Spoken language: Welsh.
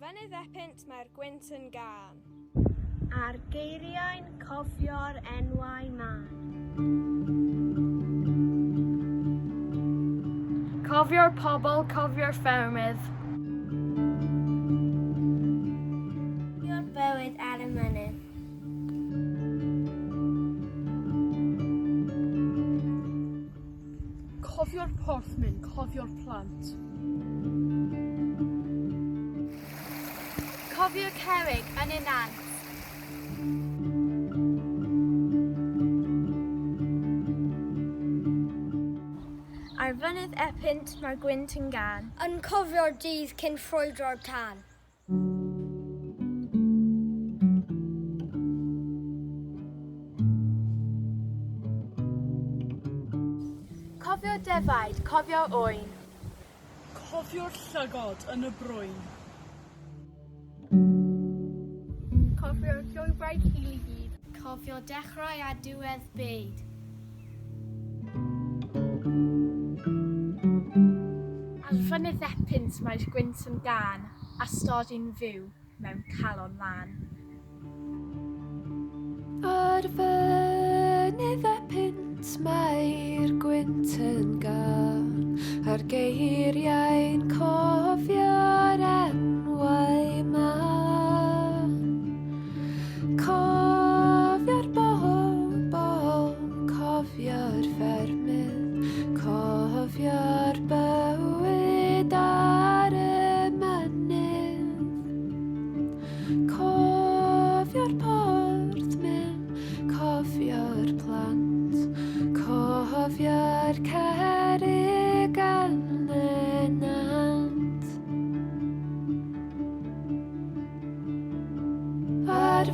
fynydd epynt mae'r gwynt yn gân. Ar geiriau'n cofio'r enwau man. Cofio'r pobl, cofio'r ffermydd. Cofio'r bywyd ar y mynydd. Cofio'r porthmyn, cofio'r plant. Cofio'r cerrig yn y nant. Ar fynydd epynt mae'r gwynt yn gân. Yn cofio'r dydd cyn ffrwydro'r tân. Cofio'r defaid, cofio'r oen. Cofio'r llygod yn y brwyn. Cofio'r llwybrau hil i gyd. Cofio dechrau a diwedd byd. Ar fynydd epynt mae'r gwynt yn gân, a stodi'n fyw mewn calon lan. Ar fynydd epynt mae'r gwynt yn gân, a'r geiriau'n cofio'r enwau man. Cofio'r bobl, cofio'r ffermydd, cofio'r bywyd ar y mynydd. Cofio'r porthmyn, cofio'r plant, cofio'r cerrig yn y nant. Ar